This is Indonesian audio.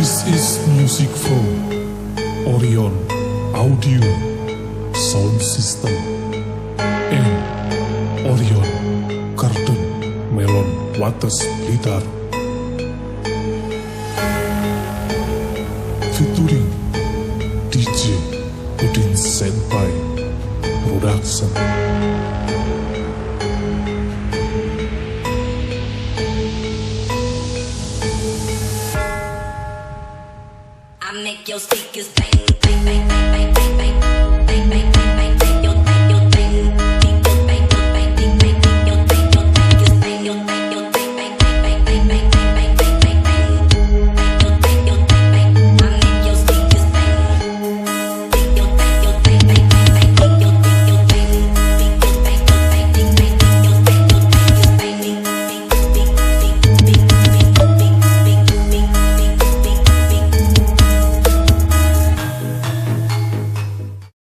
This is music from Orion Audio Sound System and Orion Garden Melon Wates Blitar, featuring DJ Udin Senpai Production. Make your speakers bang, bang, bang, bang, bang.